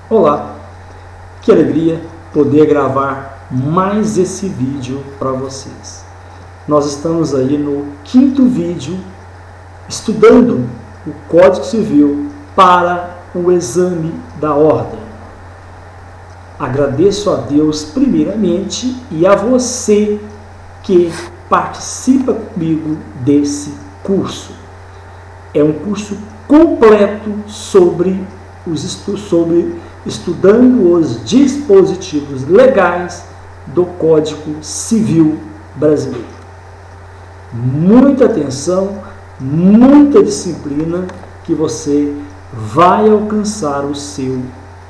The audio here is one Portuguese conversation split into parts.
Olá, que alegria poder gravar mais esse vídeo para vocês. Nós estamos aí no 5º vídeo estudando o Código Civil para o exame da ordem. Agradeço a Deus primeiramente e a você que participa comigo desse curso. É um curso completo sobre estudando os dispositivos legais do Código Civil brasileiro. Muita atenção, muita disciplina, que você vai alcançar o seu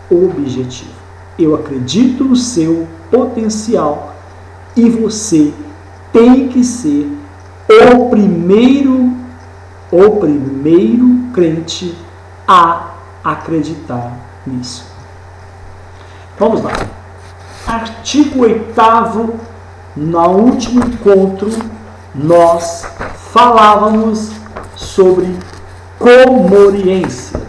objetivo. Eu acredito no seu potencial e você tem que ser o primeiro crente a acreditar nisso. Vamos lá. Artigo 8º, no último encontro, nós falávamos sobre comoriência.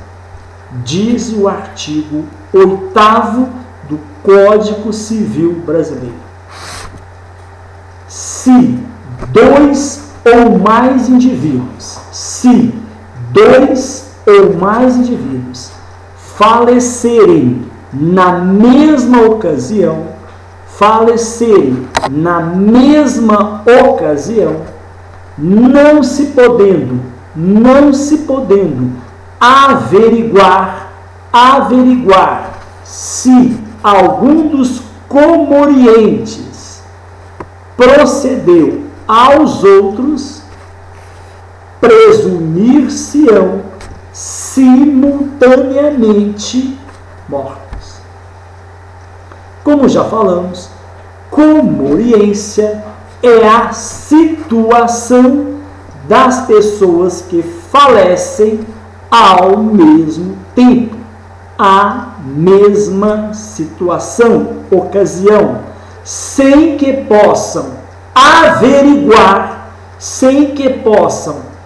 Diz o artigo 8º do Código Civil brasileiro: se dois ou mais indivíduos falecerem na mesma ocasião, não se podendo averiguar se algum dos comorientes procedeu aos outros, presumir-se-ão simultaneamente mortos. Como já falamos, comoriência é a situação das pessoas que falecem ao mesmo tempo, a mesma situação, ocasião, sem que possam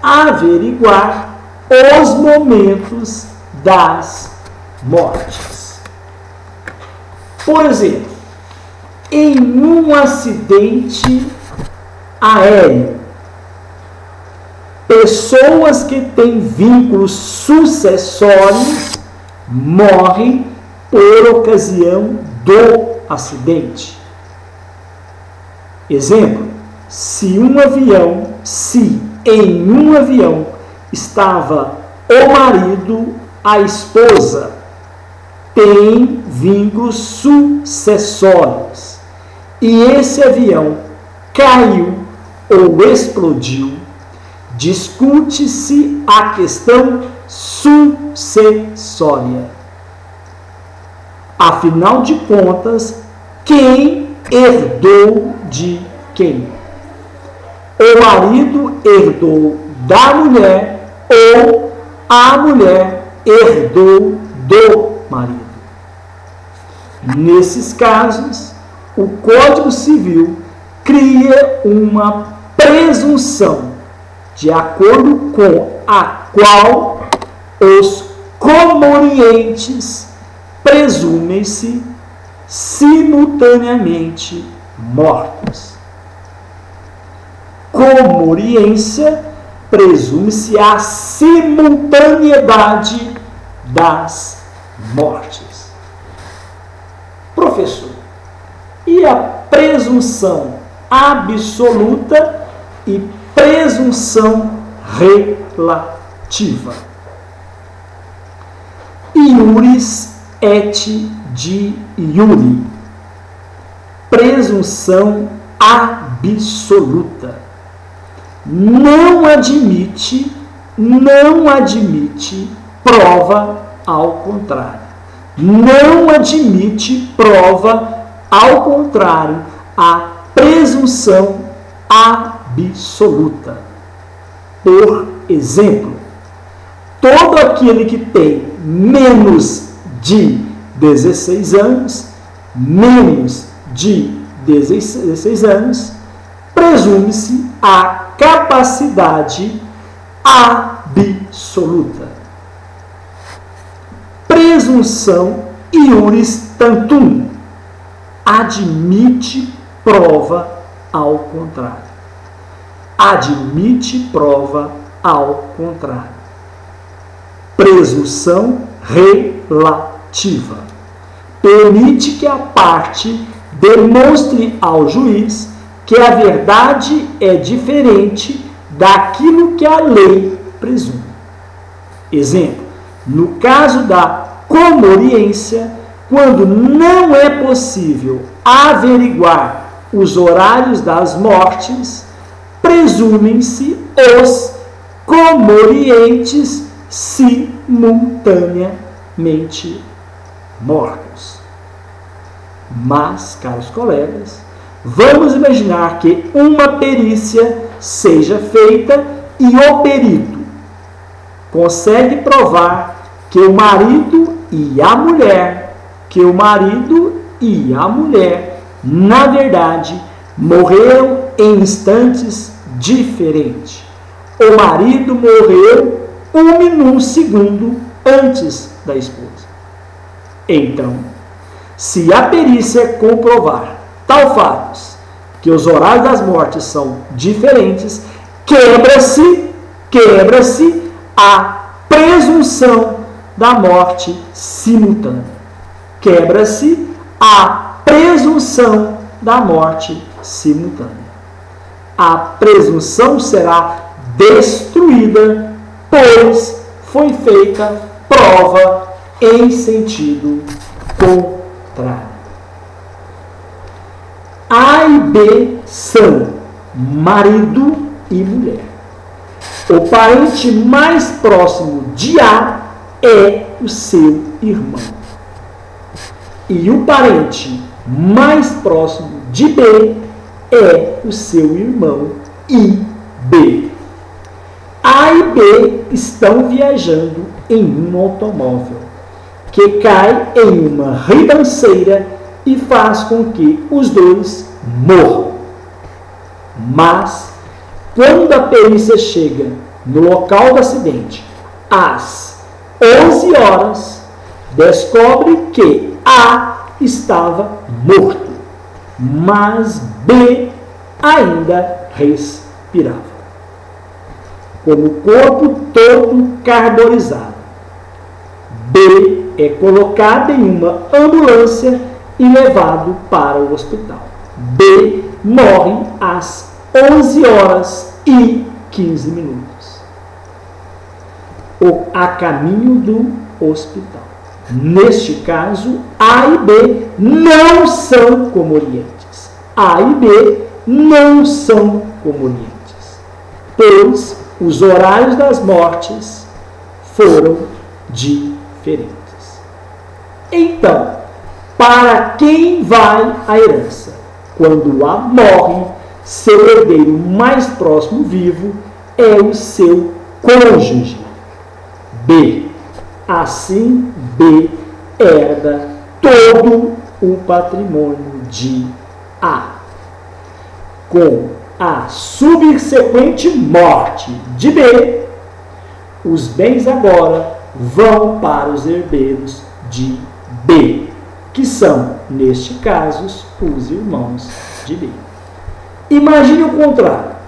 averiguar os momentos das mortes. Por exemplo, em um acidente aéreo, pessoas que têm vínculos sucessórios morrem por ocasião do acidente. Exemplo: se em um avião estava o marido, a esposa tem vínculos sucessórios e esse avião caiu ou explodiu, discute-se a questão sucessória. Afinal de contas, quem herdou de quem? O marido herdou da mulher ou a mulher herdou do marido. Nesses casos, o Código Civil cria uma presunção de acordo com a qual os comorientes presumem-se simultaneamente mortos. Comoriência presume-se a simultaneidade das mortes. Professor, e a presunção absoluta e presunção relativa? Iuris et de iure. Presunção absoluta. Não admite prova ao contrário. Não admite prova ao contrário a presunção absoluta. Por exemplo, todo aquele que tem menos de 16 anos, presume-se a capacidade absoluta. Presunção iuris tantum. Admite prova ao contrário. Admite prova ao contrário. Presunção relativa. Permite que a parte demonstre ao juiz que a verdade é diferente daquilo que a lei presume. Exemplo, no caso da comoriência, quando não é possível averiguar os horários das mortes, presumem-se os comorientes simultaneamente mortos. Mas, caros colegas, vamos imaginar que uma perícia seja feita e o perito consegue provar que o marido e a mulher, na verdade, morreram em instantes diferentes. O marido morreu 1 segundo antes da esposa. Então, se a perícia comprovar tal fato, que os horários das mortes são diferentes, quebra-se a presunção da morte simultânea. Quebra-se a presunção da morte simultânea. A presunção será destruída, pois foi feita prova em sentido contrário. A e B são marido e mulher. O parente mais próximo de A é o seu irmão. E o parente mais próximo de B é o seu irmão IB. A e B estão viajando em um automóvel que cai em uma ribanceira e faz com que os dois morram. Mas, quando a perícia chega no local do acidente, às 11 horas, descobre que A estava morto, mas B ainda respirava. Com o corpo todo carbonizado, B é colocado em uma ambulância e levado para o hospital. B morre às 11 horas e 15 minutos. A caminho do hospital. Neste caso, A e B não são comorientes. A e B não são comorientes, pois os horários das mortes foram diferentes. Então, para quem vai a herança? Quando A morre, seu herdeiro mais próximo vivo é o seu cônjuge, B. Assim, B herda todo o patrimônio de A. Com a subsequente morte de B, os bens agora vão para os herdeiros de B, que são, neste caso, os irmãos de B. Imagine o contrário,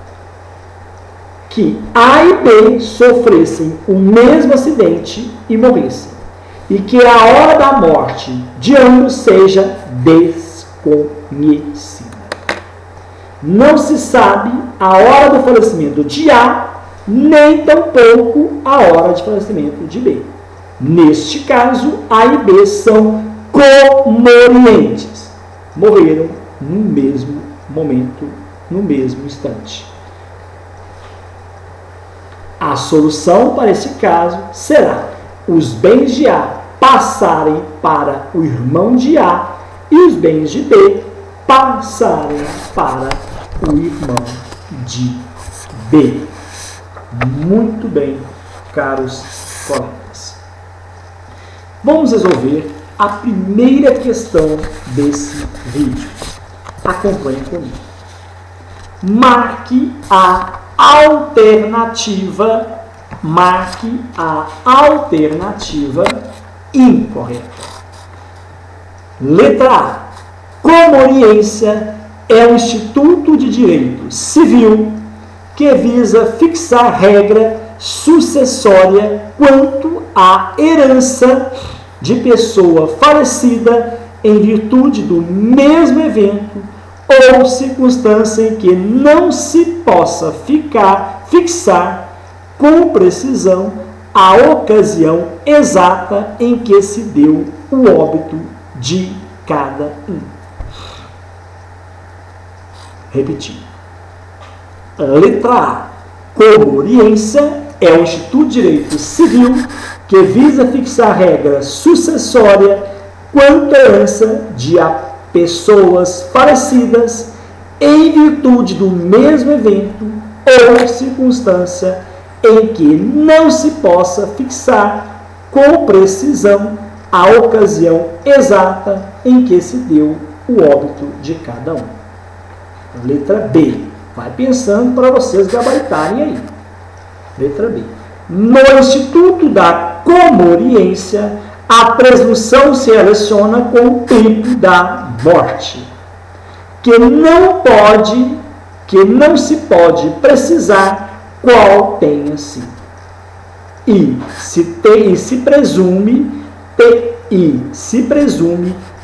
que A e B sofressem o mesmo acidente e morressem, e que a hora da morte de ambos seja desconhecida. Não se sabe a hora do falecimento de A, nem tampouco a hora de falecimento de B. Neste caso, A e B são comorientes. Morreram no mesmo momento, no mesmo instante. A solução para esse caso será os bens de A passarem para o irmão de A e os bens de B passarem para o irmão de B. Muito bem, caros colegas. Vamos resolver a primeira questão desse vídeo. Acompanhe comigo. Marque a alternativa incorreta. Letra A. Comoriência é um instituto de direito civil que visa fixar regra sucessória quanto à herança de pessoa falecida em virtude do mesmo evento ou circunstância em que não se possa fixar com precisão a ocasião exata em que se deu o óbito de cada um. Repetindo. Letra A. Comoriência é um instituto de direito civil que visa fixar regra sucessória quanto à herança de pessoas falecidas em virtude do mesmo evento ou circunstância em que não se possa fixar com precisão a ocasião exata em que se deu o óbito de cada um. Letra B. Vai pensando para vocês gabaritarem aí. Letra B. No Instituto da Comoriência, a presunção se relaciona com o tempo da morte, que não se pode precisar qual tenha sido. E se presume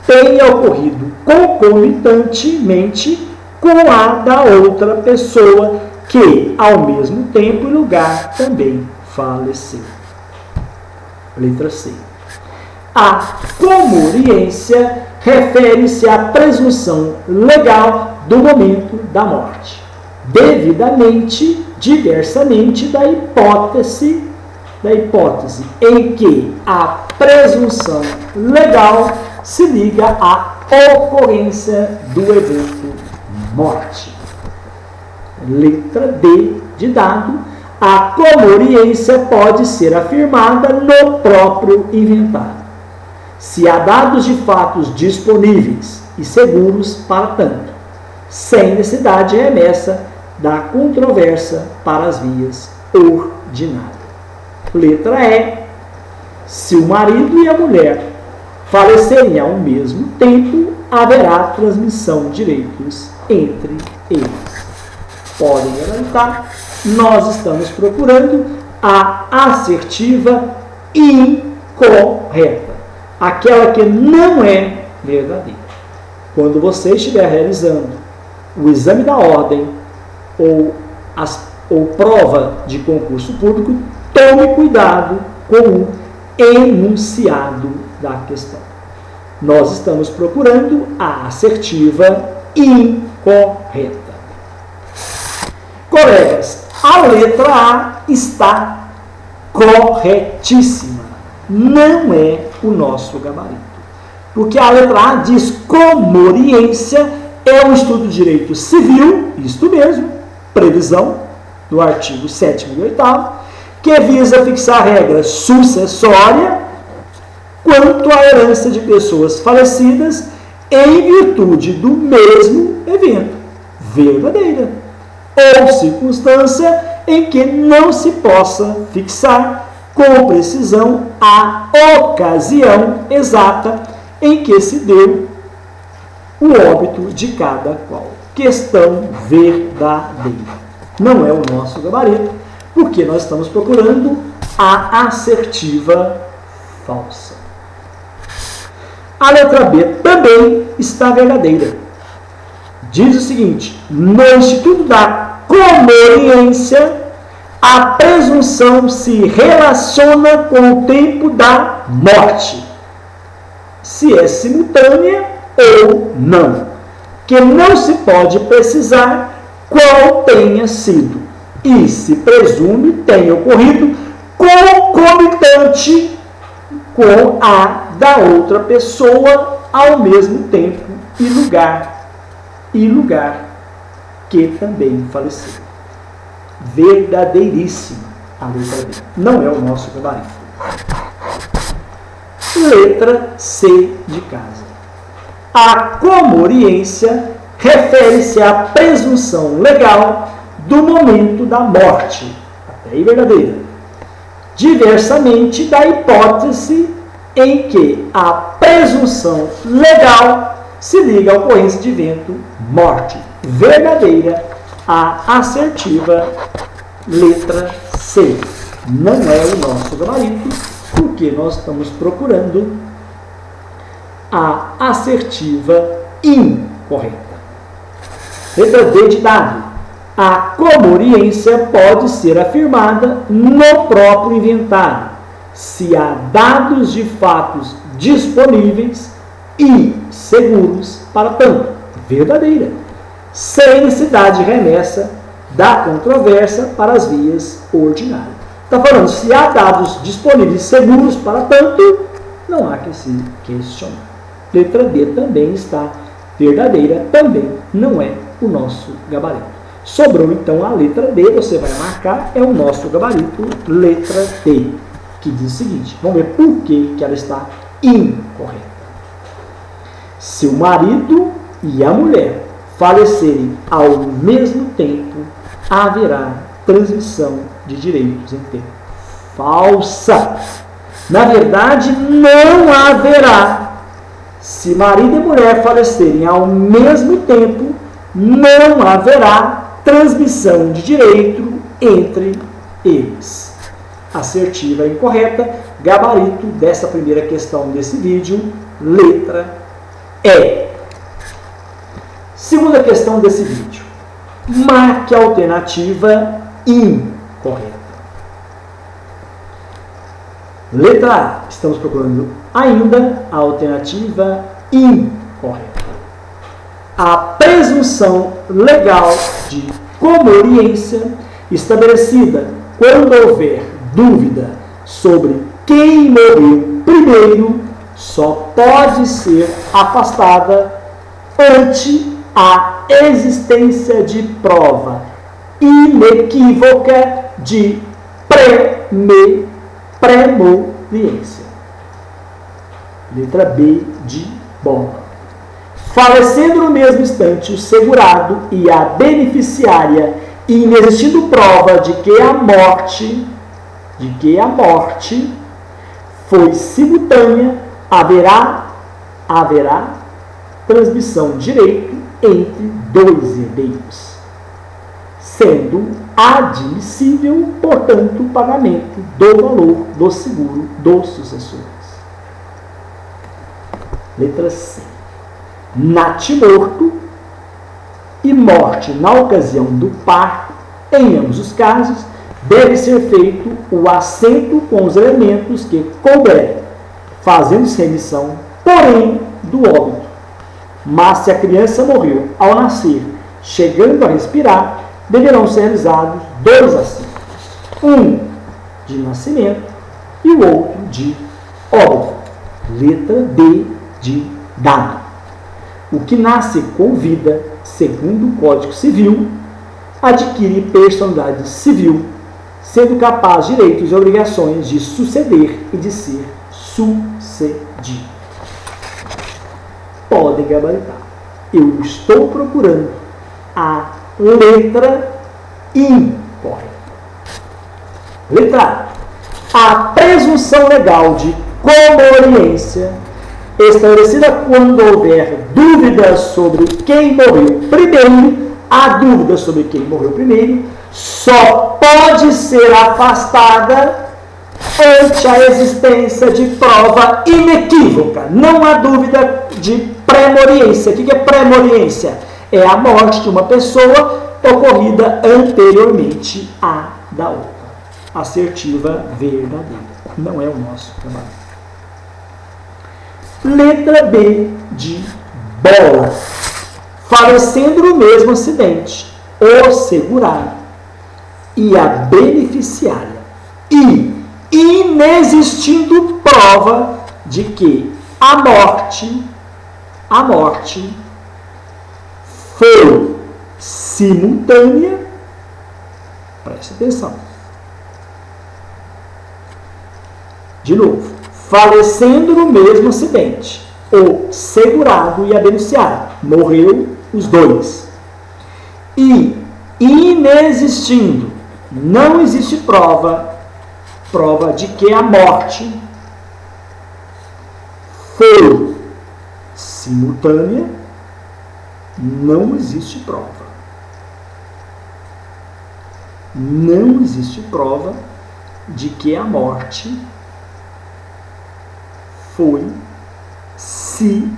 tenha ocorrido concomitantemente com a da outra pessoa que, ao mesmo tempo e lugar, também faleceu. Letra C. A comoriência refere-se à presunção legal do momento da morte, diversamente da hipótese em que a presunção legal se liga à ocorrência do evento morte. Letra D de dado. A comoriência pode ser afirmada no próprio inventário, se há dados de fatos disponíveis e seguros para tanto, sem necessidade de remessa da controvérsia para as vias ordinárias. Letra E. Se o marido e a mulher falecerem ao mesmo tempo, haverá transmissão de direitos entre eles. Podem levantar. Nós estamos procurando a assertiva incorreta, aquela que não é verdadeira. Quando você estiver realizando o exame da ordem ou prova de concurso público, tome cuidado com o enunciado da questão. Nós estamos procurando a assertiva incorreta. Colegas, a letra A está corretíssima. Não é o nosso gabarito. Porque a letra A diz comoriência é um estudo de direito civil, isto mesmo, previsão do artigo 7º e 8º, que visa fixar regra sucessória quanto à herança de pessoas falecidas em virtude do mesmo evento, verdadeira, ou circunstância em que não se possa fixar com precisão a ocasião exata em que se deu o óbito de cada qual. Questão verdadeira. Não é o nosso gabarito, porque nós estamos procurando a assertiva falsa. A letra B também está verdadeira. Diz o seguinte: no Instituto da Comoriência, a presunção se relaciona com o tempo da morte, se é simultânea ou não, que não se pode precisar qual tenha sido, e se presume tenha ocorrido concomitante com a da outra pessoa ao mesmo tempo e lugar que também faleceu. Verdadeiríssima a letra B. Não é o nosso gabarito. Letra C de casa. A comoriência refere-se à presunção legal do momento da morte, até aí verdadeira, diversamente da hipótese em que a presunção legal se liga à ocorrência de evento morte. Verdadeira, a assertiva, letra C. Não é o nosso gabarito, porque nós estamos procurando a assertiva incorreta. Letra D de dado. A comoriência pode ser afirmada no próprio inventário, se há dados de fatos disponíveis e seguros para tanto. Verdadeira. Sem necessidade de remessa da controvérsia para as vias ordinárias. Está falando, se há dados disponíveis e seguros para tanto, não há que se questionar. Letra D também está verdadeira, também não é o nosso gabarito. Sobrou então a letra D, você vai marcar, é o nosso gabarito, letra D, que diz o seguinte, vamos ver por que ela está incorreta. Se o marido e a mulher falecerem ao mesmo tempo, haverá transmissão de direitos em tempo. Falsa! Na verdade, não haverá. Se marido e mulher falecerem ao mesmo tempo, não haverá transmissão de direito entre eles. Assertiva e incorreta, gabarito dessa primeira questão desse vídeo, letra E. Segunda questão desse vídeo. Marque a alternativa incorreta. Letra A. Estamos procurando ainda a alternativa incorreta. A presunção legal de comoriência estabelecida quando houver dúvida sobre quem morreu primeiro só pode ser afastada ante a existência de prova inequívoca de premoriência. Letra B de bola. Falecendo no mesmo instante o segurado e a beneficiária, e inexistindo prova de que a morte foi simultânea, haverá transmissão de direito entre dois herdeiros, sendo admissível, portanto, o pagamento do valor do seguro dos sucessores. Letra C. Natimorto e morte na ocasião do parto, em ambos os casos, deve ser feito o assento com os elementos que couberem, fazendo-se remissão, porém, do óbito. Mas se a criança morreu ao nascer, chegando a respirar, deverão ser realizados dois assentos. Um de nascimento e o outro de óbito. Letra D de dado. O que nasce com vida, segundo o Código Civil, adquire personalidade civil, sendo capaz de direitos e obrigações de suceder e de ser sucedido. Podem gabaritar. Eu estou procurando a letra incorreta. Letra A. A presunção legal de comoriência, estabelecida quando houver dúvidas sobre quem morreu primeiro, a dúvida sobre quem morreu primeiro só pode ser afastada ante a existência de prova inequívoca. Não há dúvida de premoriência. O que é premoriência? É a morte de uma pessoa ocorrida anteriormente à da outra. Assertiva verdadeira. Não é o nosso trabalho. Letra B de bola. Falecendo no mesmo acidente o segurado e a beneficiária, e inexistindo prova de que a morte foi simultânea, preste atenção, de novo, falecendo no mesmo acidente o segurado e a beneficiária, morreu os dois, e inexistindo, não existe prova de que a morte foi simultânea, não existe prova. Não existe prova de que a morte foi simultânea.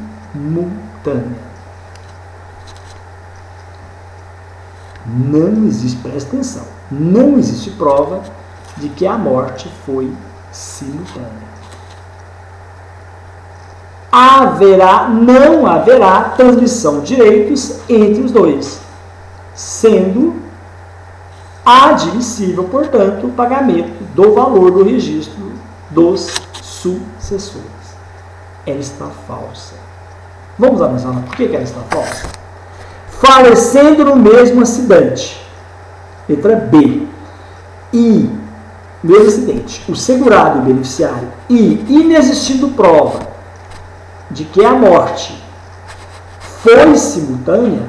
Não existe, presta atenção, não existe prova de que a morte foi simultânea. Não haverá transmissão de direitos entre os dois, sendo admissível, portanto, o pagamento do valor do registro dos sucessores. Ela está falsa. Vamos analisar por que ela está falsa? Falecendo no mesmo acidente, letra B, e mesmo acidente, o segurado e o beneficiário, e inexistindo prova de que a morte foi simultânea,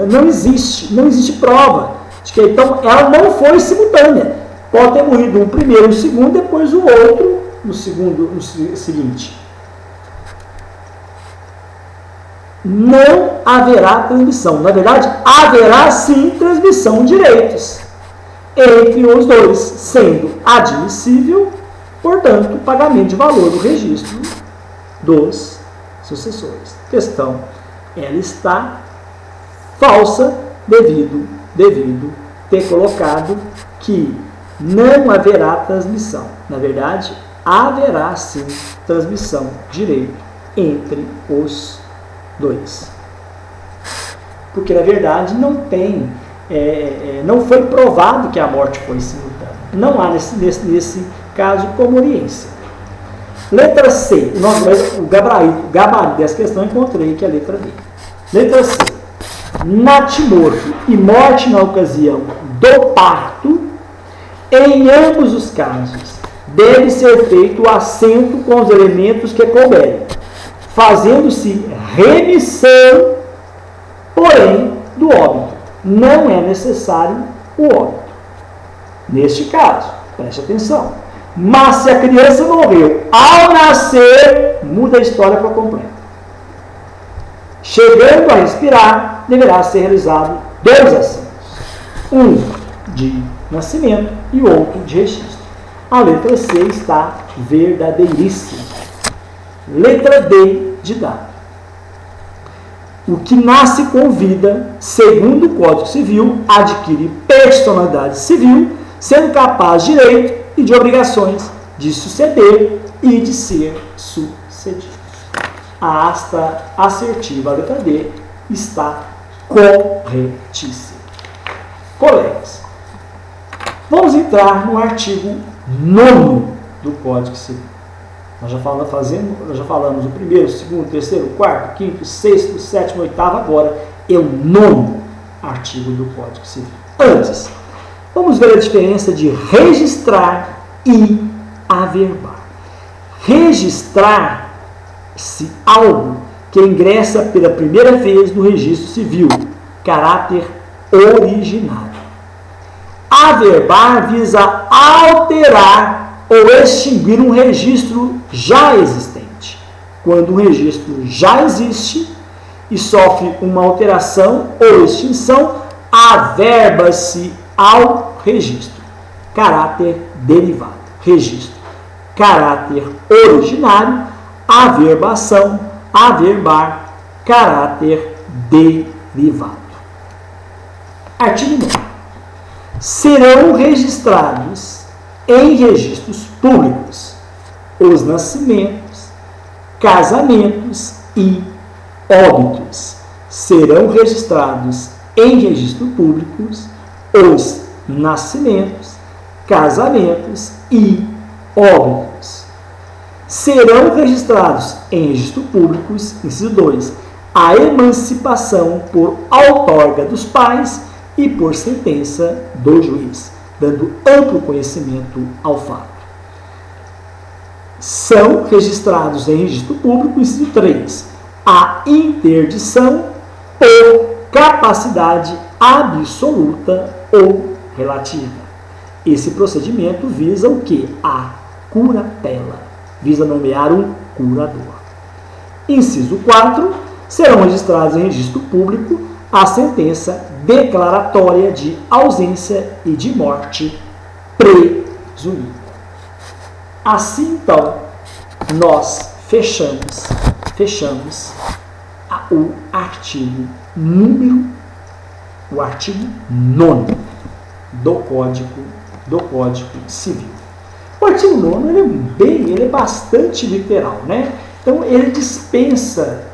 não existe prova de que então ela não foi simultânea. Pode ter morrido um primeiro, um segundo, depois o outro no seguinte. Não haverá transmissão. Na verdade, haverá sim transmissão de direitos entre os dois, sendo admissível, portanto, o pagamento de valor do registro dos sucessores. Questão, ela está falsa devido ter colocado que não haverá transmissão. Na verdade, haverá sim transmissão de direito entre os dois. Porque, na verdade, não foi provado que a morte foi simultânea. Não há nesse caso comoriência. Letra C. O gabarito dessa questão eu encontrei que é a letra D. Letra C. Natimorto e morte na ocasião do parto, em ambos os casos, deve ser feito o assento com os elementos que couberem, fazendo-se remissão, porém, do óbito. Não é necessário o óbito. Neste caso, preste atenção. Mas se a criança morreu ao nascer, muda a história para completa. Chegando a respirar, deverá ser realizado 2 assentos. Um de nascimento e outro de registro. A letra C está verdadeiríssima. Letra D de dado. O que nasce com vida, segundo o Código Civil, adquire personalidade civil, sendo capaz de direito e de obrigações de suceder e de ser sucedido. A asta assertiva, a letra D, está corretíssima. Colegas, vamos entrar no artigo 9º do Código Civil. Nós já falamos o primeiro, o segundo, o terceiro, o quarto, o quinto, o sexto, o sétimo, o oitavo, agora é o 9º artigo do Código Civil. Antes, vamos ver a diferença de registrar e averbar. Registrar-se algo que ingressa pela primeira vez no registro civil, caráter originário. Averbar visa alterar ou extinguir um registro já existente. Quando um registro já existe e sofre uma alteração ou extinção, averba-se ao registro. Caráter derivado. Registro. Caráter originário. Averbação. Averbar. Caráter derivado. Artigo 9. Serão registrados em registros públicos os nascimentos, casamentos e óbitos. Serão registrados em registros públicos os nascimentos, casamentos e óbitos. Serão registrados em registros públicos, inciso 2, a emancipação por outorga dos pais e por sentença do juiz, dando amplo conhecimento ao fato. São registrados em registro público, inciso 3, a interdição por capacidade absoluta ou relativa. Esse procedimento visa o quê? A curatela. visa nomear um curador. Inciso 4. Serão registrados em registro público a sentença declaratória de ausência e de morte presumida. Assim, então, nós fechamos o artigo 9 do Código Civil. O artigo 9 ele é bastante literal, né? Então ele dispensa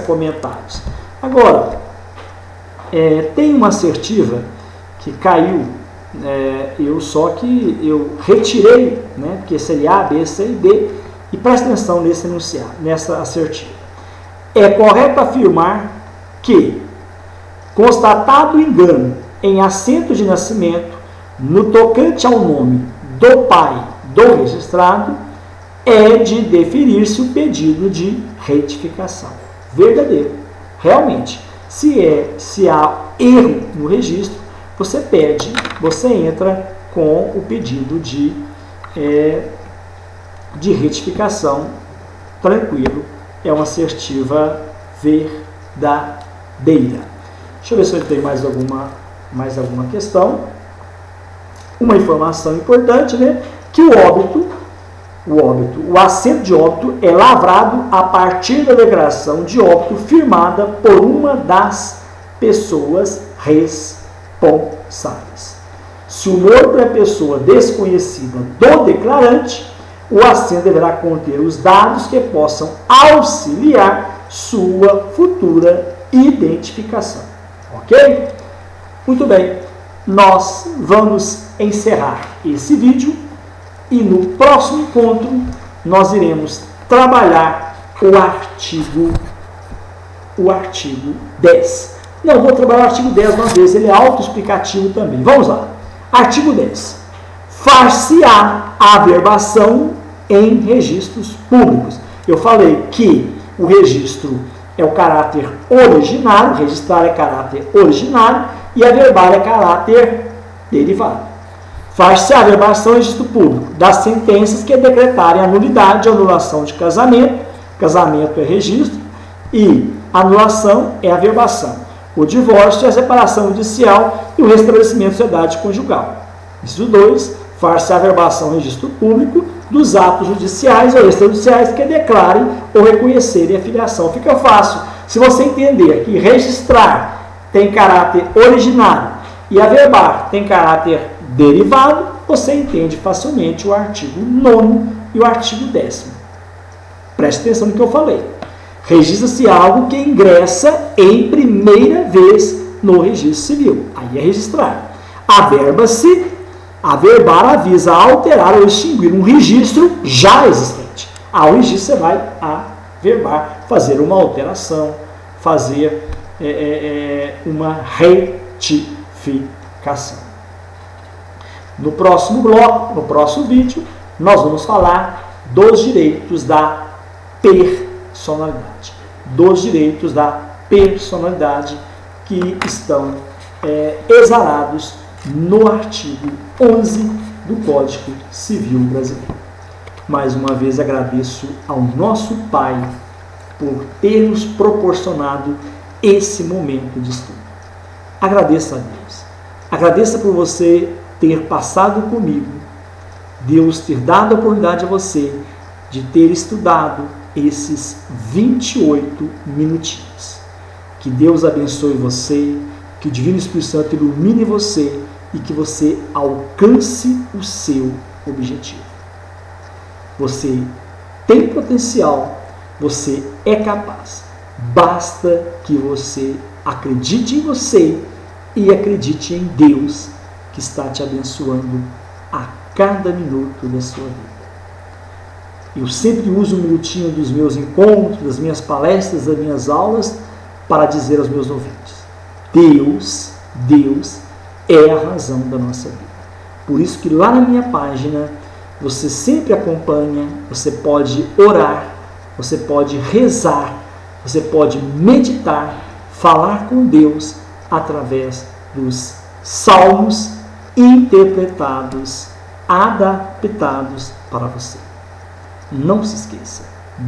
comentários. Agora, tem uma assertiva que caiu, eu retirei, né? Porque seria A, B, C e D, e presta atenção nesse enunciado, nessa assertiva. É correto afirmar que, constatado o engano em assento de nascimento, no tocante ao nome do pai do registrado, é de deferir-se o pedido de retificação. Verdadeiro. Realmente, se há erro no registro, você entra com o pedido de retificação, tranquilo, é uma assertiva verdadeira. Deixa eu ver se eu tenho mais alguma questão. Uma informação importante, né? Que o assento de óbito é lavrado a partir da declaração de óbito firmada por uma das pessoas responsáveis. Se o morto é pessoa desconhecida do declarante, o assento deverá conter os dados que possam auxiliar sua futura identificação. Ok? Muito bem. Nós vamos encerrar esse vídeo e no próximo encontro nós iremos trabalhar o artigo 10. Não vou trabalhar o artigo 10 uma vez, ele é autoexplicativo também. Vamos lá. Artigo 10. Far-se-á a averbação em registros públicos. Eu falei que o registro é o caráter originário, registrar é caráter originário e averbar é caráter derivado. Faz-se a averbação em registro público das sentenças que decretarem a nulidade ou anulação de casamento. Casamento é registro e anulação é averbação. O divórcio é a separação judicial e o restabelecimento da sociedade conjugal. Inciso 2. Faz-se a averbação em registro público dos atos judiciais ou extrajudiciais que declarem ou reconhecerem a filiação. Fica fácil. Se você entender que registrar tem caráter originário e averbar tem caráter derivado, você entende facilmente o artigo 9 e o artigo 10º. Preste atenção no que eu falei. Registra-se algo que ingressa em primeira vez no registro civil. Aí é registrar. Averba-se, averbar avisa alterar ou extinguir um registro já existente. Ao registro você vai averbar, fazer uma alteração, fazer uma retificação. No próximo bloco, no próximo vídeo, nós vamos falar dos direitos da personalidade. Dos direitos da personalidade que estão exarados no artigo 11 do Código Civil Brasileiro. Mais uma vez agradeço ao nosso Pai por ter nos proporcionado esse momento de estudo. Agradeça a Deus. Agradeça por você ter passado comigo, Deus ter dado a oportunidade a você de ter estudado esses 28 minutinhos. Que Deus abençoe você, que o Divino Espírito Santo ilumine você e que você alcance o seu objetivo. Você tem potencial, você é capaz. Basta que você acredite em você e acredite em Deus, que está te abençoando a cada minuto da sua vida. Eu sempre uso um minutinho dos meus encontros, das minhas palestras, das minhas aulas, para dizer aos meus ouvintes: Deus é a razão da nossa vida. Por isso que lá na minha página, você sempre acompanha, você pode orar, você pode rezar, você pode meditar, falar com Deus através dos salmos interpretados, adaptados para você. Não se esqueça,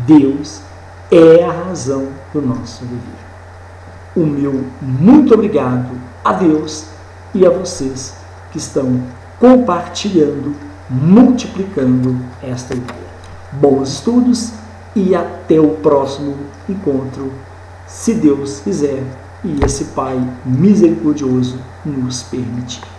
Deus é a razão do nosso viver. O meu muito obrigado a Deus e a vocês que estão compartilhando, multiplicando esta ideia. Bons estudos e até o próximo encontro, se Deus quiser e esse Pai misericordioso nos permitir.